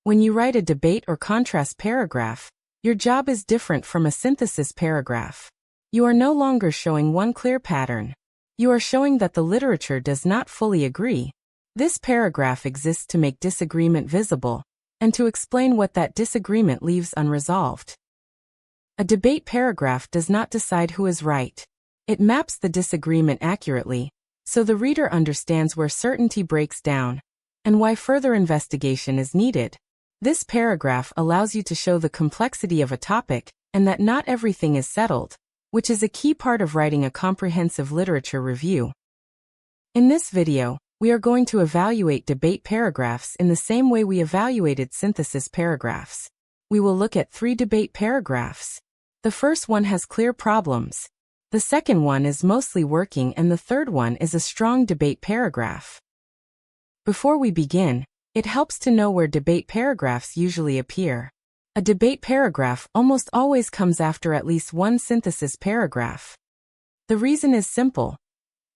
When you write a debate or contrast paragraph, your job is different from a synthesis paragraph. You are no longer showing one clear pattern. You are showing that the literature does not fully agree. This paragraph exists to make disagreement visible, and to explain what that disagreement leaves unresolved. A debate paragraph does not decide who is right. It maps the disagreement accurately, so the reader understands where certainty breaks down, and why further investigation is needed. This paragraph allows you to show the complexity of a topic, and that not everything is settled, which is a key part of writing a comprehensive literature review. In this video, we are going to evaluate debate paragraphs in the same way we evaluated synthesis paragraphs. We will look at 3 debate paragraphs. The first one has clear problems. The second one is mostly working, and the third one is a strong debate paragraph. Before we begin, it helps to know where debate paragraphs usually appear. A debate paragraph almost always comes after at least one synthesis paragraph. The reason is simple.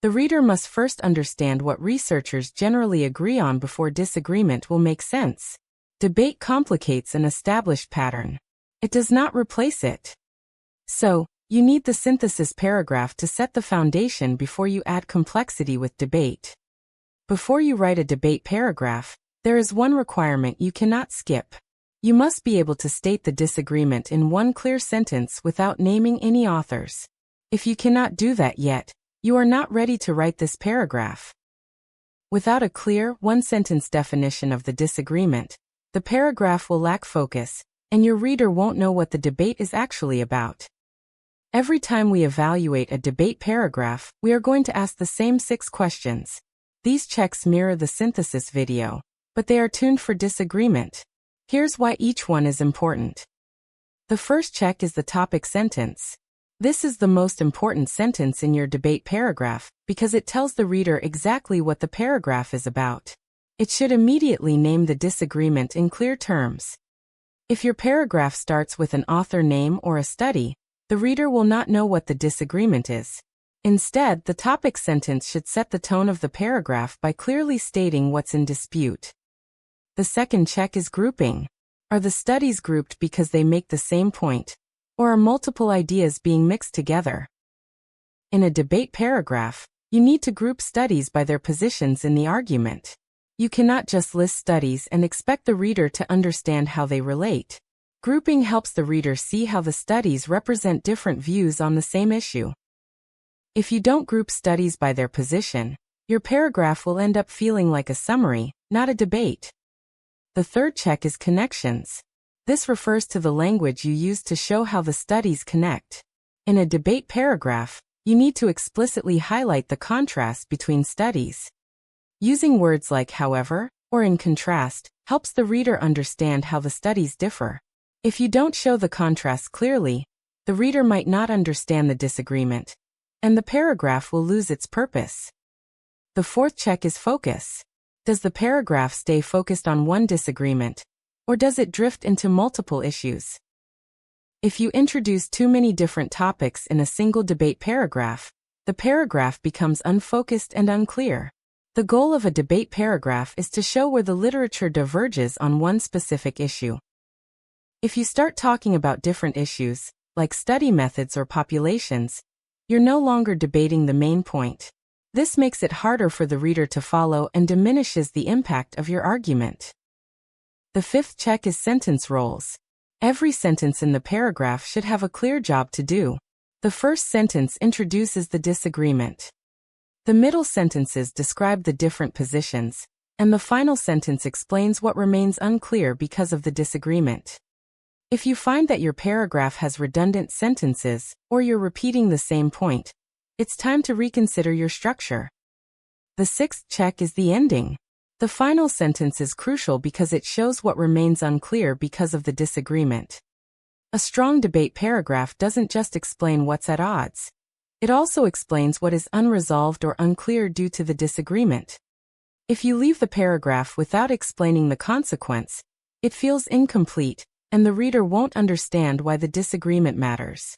The reader must first understand what researchers generally agree on before disagreement will make sense. Debate complicates an established pattern. It does not replace it. So, you need the synthesis paragraph to set the foundation before you add complexity with debate. Before you write a debate paragraph, there is one requirement you cannot skip. You must be able to state the disagreement in one clear sentence without naming any authors. If you cannot do that yet, you are not ready to write this paragraph. Without a clear, one-sentence definition of the disagreement, the paragraph will lack focus, and your reader won't know what the debate is actually about. Every time we evaluate a debate paragraph, we are going to ask the same 6 questions. These checks mirror the synthesis video, but they are tuned for disagreement. Here's why each one is important. The first check is the topic sentence. This is the most important sentence in your debate paragraph because it tells the reader exactly what the paragraph is about. It should immediately name the disagreement in clear terms. If your paragraph starts with an author name or a study, the reader will not know what the disagreement is. Instead, the topic sentence should set the tone of the paragraph by clearly stating what's in dispute. The second check is grouping. Are the studies grouped because they make the same point, or are multiple ideas being mixed together? In a debate paragraph, you need to group studies by their positions in the argument. You cannot just list studies and expect the reader to understand how they relate. Grouping helps the reader see how the studies represent different views on the same issue. If you don't group studies by their position, your paragraph will end up feeling like a summary, not a debate. The third check is connections. This refers to the language you use to show how the studies connect. In a debate paragraph, you need to explicitly highlight the contrast between studies. Using words like however, or in contrast, helps the reader understand how the studies differ. If you don't show the contrast clearly, the reader might not understand the disagreement, and the paragraph will lose its purpose. The fourth check is focus. Does the paragraph stay focused on one disagreement, or does it drift into multiple issues? If you introduce too many different topics in a single debate paragraph, the paragraph becomes unfocused and unclear. The goal of a debate paragraph is to show where the literature diverges on one specific issue. If you start talking about different issues, like study methods or populations, you're no longer debating the main point. This makes it harder for the reader to follow and diminishes the impact of your argument. The fifth check is sentence roles. Every sentence in the paragraph should have a clear job to do. The first sentence introduces the disagreement. The middle sentences describe the different positions, and the final sentence explains what remains unclear because of the disagreement. If you find that your paragraph has redundant sentences, or you're repeating the same point, it's time to reconsider your structure. The sixth check is the ending. The final sentence is crucial because it shows what remains unclear because of the disagreement. A strong debate paragraph doesn't just explain what's at odds. It also explains what is unresolved or unclear due to the disagreement. If you leave the paragraph without explaining the consequence, it feels incomplete, and the reader won't understand why the disagreement matters.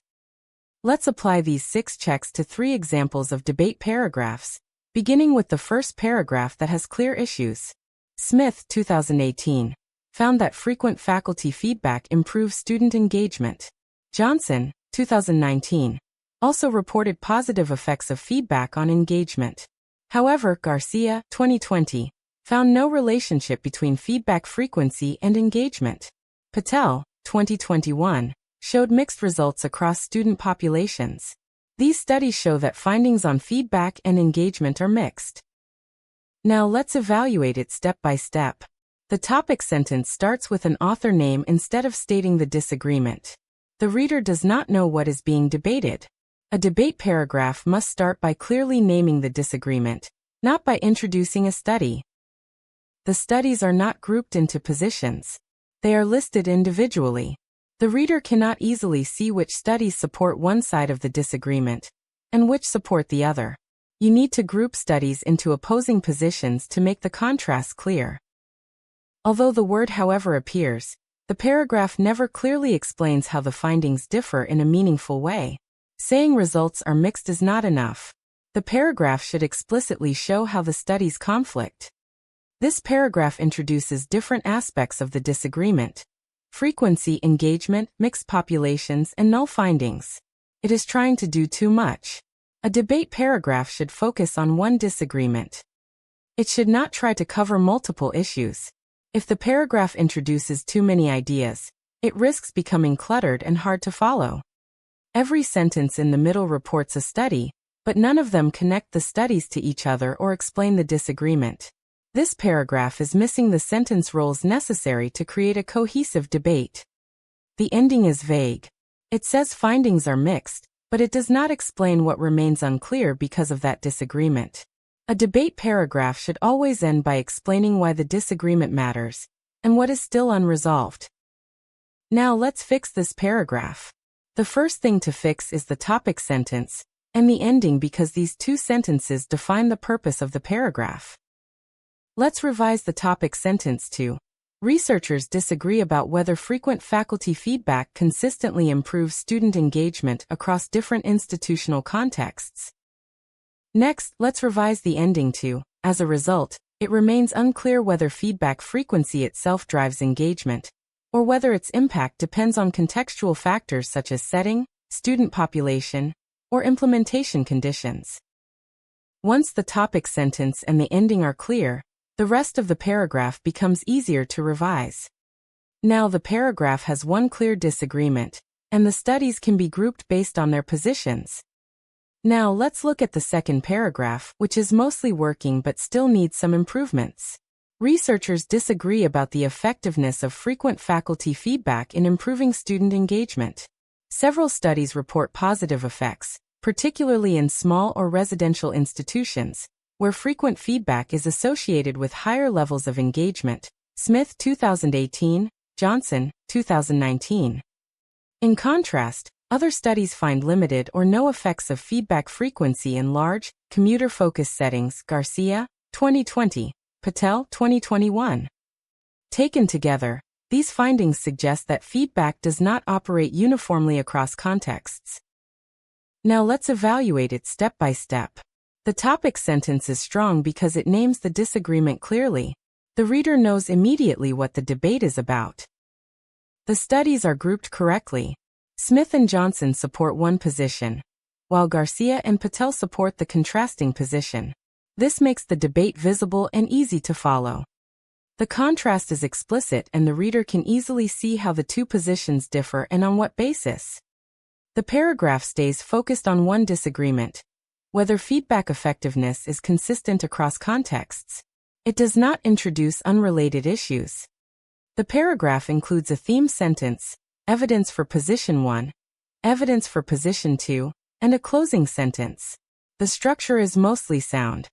Let's apply these 6 checks to 3 examples of debate paragraphs, beginning with the first paragraph that has clear issues. Smith, 2018. found that frequent faculty feedback improves student engagement. Johnson, 2019, also reported positive effects of feedback on engagement. However, Garcia, 2020, found no relationship between feedback frequency and engagement. Patel, 2021, showed mixed results across student populations. These studies show that findings on feedback and engagement are mixed. Now let's evaluate it step by step. The topic sentence starts with an author name instead of stating the disagreement. The reader does not know what is being debated. A debate paragraph must start by clearly naming the disagreement, not by introducing a study. The studies are not grouped into positions. They are listed individually. The reader cannot easily see which studies support one side of the disagreement and which support the other. You need to group studies into opposing positions to make the contrast clear. Although the word however appears, the paragraph never clearly explains how the findings differ in a meaningful way. Saying results are mixed is not enough. The paragraph should explicitly show how the studies conflict. This paragraph introduces different aspects of the disagreement: frequency, engagement, mixed populations, and null findings. It is trying to do too much. A debate paragraph should focus on one disagreement. It should not try to cover multiple issues. If the paragraph introduces too many ideas, it risks becoming cluttered and hard to follow. Every sentence in the middle reports a study, but none of them connect the studies to each other or explain the disagreement. This paragraph is missing the sentence roles necessary to create a cohesive debate. The ending is vague. It says findings are mixed, but it does not explain what remains unclear because of that disagreement. A debate paragraph should always end by explaining why the disagreement matters and what is still unresolved. Now let's fix this paragraph. The first thing to fix is the topic sentence and the ending because these two sentences define the purpose of the paragraph. Let's revise the topic sentence to: researchers disagree about whether frequent faculty feedback consistently improves student engagement across different institutional contexts. Next, let's revise the ending to: as a result, it remains unclear whether feedback frequency itself drives engagement, or whether its impact depends on contextual factors such as setting, student population, or implementation conditions. Once the topic sentence and the ending are clear, the rest of the paragraph becomes easier to revise. Now the paragraph has one clear disagreement, and the studies can be grouped based on their positions. Now let's look at the second paragraph, which is mostly working but still needs some improvements. Researchers disagree about the effectiveness of frequent faculty feedback in improving student engagement. Several studies report positive effects, particularly in small or residential institutions, where frequent feedback is associated with higher levels of engagement. Smith, 2018, Johnson, 2019. In contrast, other studies find limited or no effects of feedback frequency in large, commuter-focused settings. Garcia, 2020, Patel, 2021. Taken together, these findings suggest that feedback does not operate uniformly across contexts. Now let's evaluate it step by step. The topic sentence is strong because it names the disagreement clearly. The reader knows immediately what the debate is about. The studies are grouped correctly. Smith and Johnson support one position, while Garcia and Patel support the contrasting position. This makes the debate visible and easy to follow. The contrast is explicit and the reader can easily see how the two positions differ and on what basis. The paragraph stays focused on one disagreement: whether feedback effectiveness is consistent across contexts. It does not introduce unrelated issues. The paragraph includes a theme sentence, evidence for position 1, evidence for position 2, and a closing sentence. The structure is mostly sound.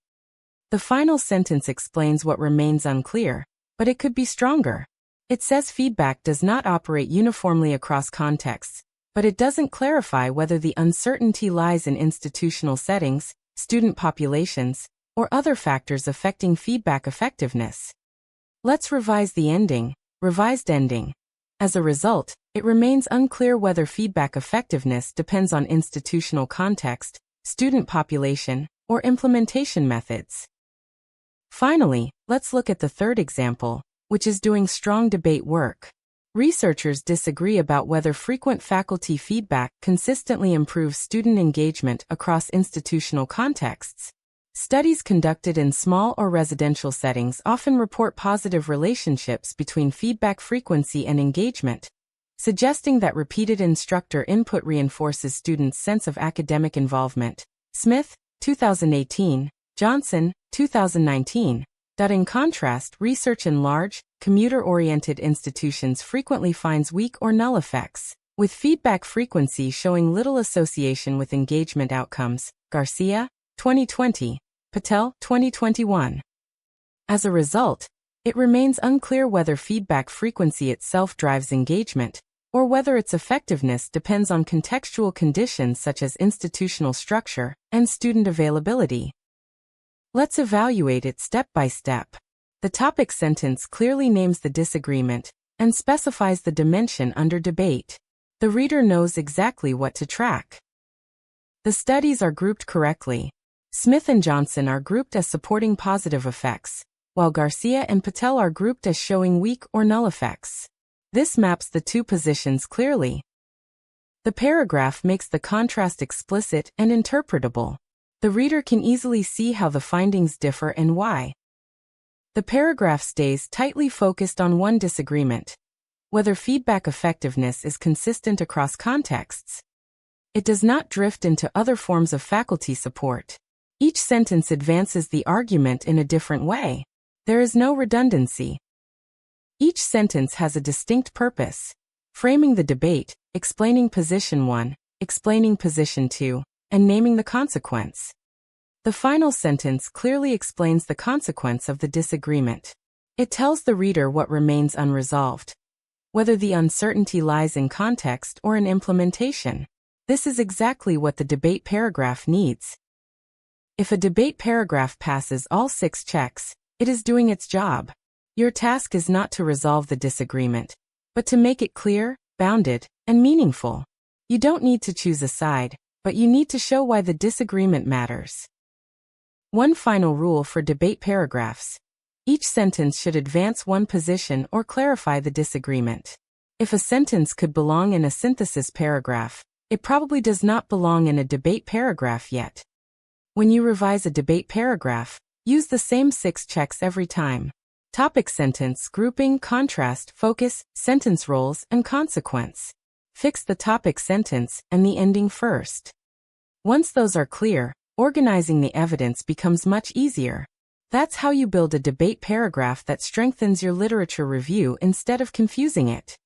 The final sentence explains what remains unclear, but it could be stronger. It says feedback does not operate uniformly across contexts, but it doesn't clarify whether the uncertainty lies in institutional settings, student populations, or other factors affecting feedback effectiveness. Let's revise the ending, revised ending. As a result, it remains unclear whether feedback effectiveness depends on institutional context, student population, or implementation methods. Finally, let's look at the third example. which is doing strong debate work. Researchers disagree about whether frequent faculty feedback consistently improves student engagement across institutional contexts. Studies conducted in small or residential settings often report positive relationships between feedback frequency and engagement, suggesting that repeated instructor input reinforces students' sense of academic involvement. Smith, 2018, Johnson, 2019. In contrast, research in large, commuter-oriented institutions frequently finds weak or null effects, with feedback frequency showing little association with engagement outcomes. Garcia, 2020, Patel, 2021. As a result, it remains unclear whether feedback frequency itself drives engagement, or whether its effectiveness depends on contextual conditions such as institutional structure and student availability. Let's evaluate it step by step. The topic sentence clearly names the disagreement and specifies the dimension under debate. The reader knows exactly what to track. The studies are grouped correctly. Smith and Johnson are grouped as supporting positive effects, while Garcia and Patel are grouped as showing weak or null effects. This maps the two positions clearly. The paragraph makes the contrast explicit and interpretable. The reader can easily see how the findings differ and why. The paragraph stays tightly focused on one disagreement: whether feedback effectiveness is consistent across contexts. It does not drift into other forms of faculty support. Each sentence advances the argument in a different way. There is no redundancy. Each sentence has a distinct purpose: framing the debate, explaining position 1, explaining position 2, and naming the consequence. The final sentence clearly explains the consequence of the disagreement. It tells the reader what remains unresolved, whether the uncertainty lies in context or in implementation. This is exactly what the debate paragraph needs. If a debate paragraph passes all 6 checks, it is doing its job. Your task is not to resolve the disagreement, but to make it clear, bounded, and meaningful. You don't need to choose a side, but you need to show why the disagreement matters. One final rule for debate paragraphs: each sentence should advance one position or clarify the disagreement. If a sentence could belong in a synthesis paragraph, it probably does not belong in a debate paragraph yet. When you revise a debate paragraph, use the same 6 checks every time: topic sentence, grouping, contrast, focus, sentence roles, and consequence. Fix the topic sentence and the ending first. Once those are clear, organizing the evidence becomes much easier. That's how you build a debate paragraph that strengthens your literature review instead of confusing it.